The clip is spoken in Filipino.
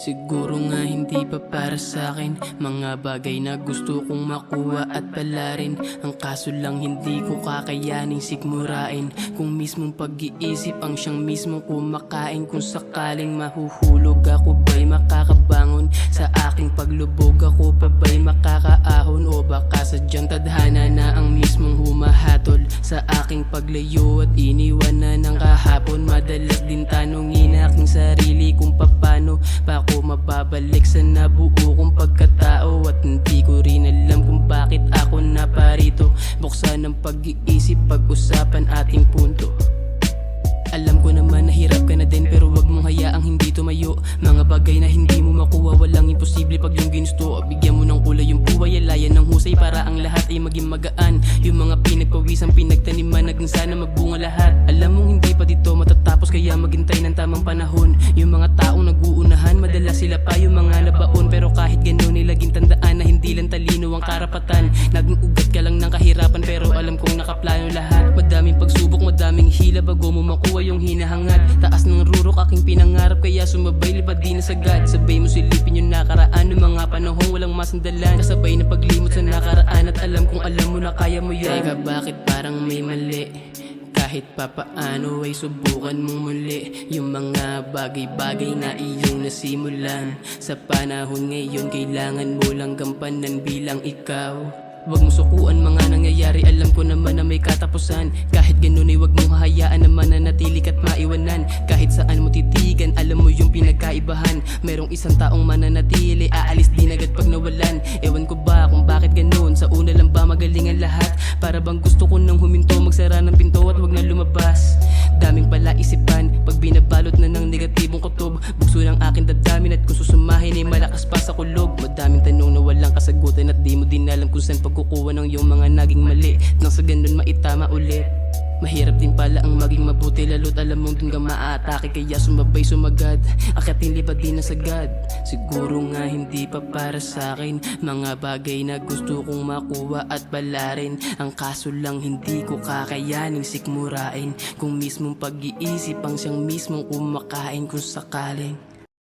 Siguro nga hindi pa para sa'kin mga bagay na gusto kong makuha at palarin. Ang kaso lang hindi ko kakayaning sikmurain. Kung mismong pag-iisip ang siyang mismong kumakain. Kung sakaling mahuhulog ako ba'y makakabangon? Sa aking paglubog ako pa ba'y makakaahon? O baka sadyang tadhana na ang mismong humahatol sa aking paglayo at iniwan na ng kahapon. Madalas din tanongin aking sarili kung paano pa ako mababalik sa nabuo kong pagkatao. At hindi ko rin alam kung bakit ako naparito. Buksan ang pag-iisip, pag-usapan ating punto. Alam ko naman nahirap ka na din, pero wag mong hayaang hindi tumayo. Mga bagay na hindi mo makuha, walang imposible pag yung ginusto. Bigyan mo ng kulay yung buhay, alayan ng husay para ang lahat ay maging magaan. Yung mga pinagpawisang pinagtaniman, naging sana magbunga lahat. Alam mong hindi pa dito matatapos, kaya maghintay ng tamang panahon. Yung mga taong nag-uunahan, madalas sila pa yung mga nabaon. Pero kahit gano'n nilaging tandaan na hindi lang talino ang karapatan. Naging ugat ka lang ng kahirapan, pero alam kong nakaplano lahat. Madaming pagsubok, madaming hila bago mo makuha yung hinahangad. Taas ng rurok aking pinangarap, kaya sumabay lipad di na sagad. Sabay mo silipin yung nakaraan ng mga panahong walang masandalan. Kasabay na paglimot sa nakaraan at alam kong alam mo na kaya mo yan. Teka, bakit parang may mali? Kahit papaano ay subukan mong muli yung mga bagay-bagay na iyong nasimulan. Sa panahon ngayon kailangan mo lang gampanan bilang ikaw. Huwag mo sukuan mga nangyayari, alam ko naman na may katapusan. Kahit ganun ay huwag mong hahayaan na mananatili ka't maiwanan. Kahit saan mo titigan, alam mo yung pinagkaibahan. Merong isang taong mananatili, aalis din agad pag nawalan. Ewan ko ba kung bakit ganun, sa una lang ba magaling ang lahat? Para bang gusto ko nang huminto, magsara ng pinto at wag na lumabas. Daming pala isipan, pag binabalot na ng negatibong kutob. Bukso ng aking dadamin at kung susumahin ay malakas pa sa kulog. Madaming tanong na walang kasagutan at di mo din alam kung saan pagkukuha ng iyong mga naging mali. Nang sa ganun maitama ulit. Mahirap din pala ang maging mabuti, lalo't alam mong dun ka maaatake, kaya sumabay sumagad. Akyatin lipad din na sagad. Siguro nga hindi pa para sa'kin mga bagay na gusto kong makuha at palarin. Ang kaso lang hindi ko kakayaning sikmurain. Kung mismong pag-iisip ang siyang mismong kumakain kung sakaling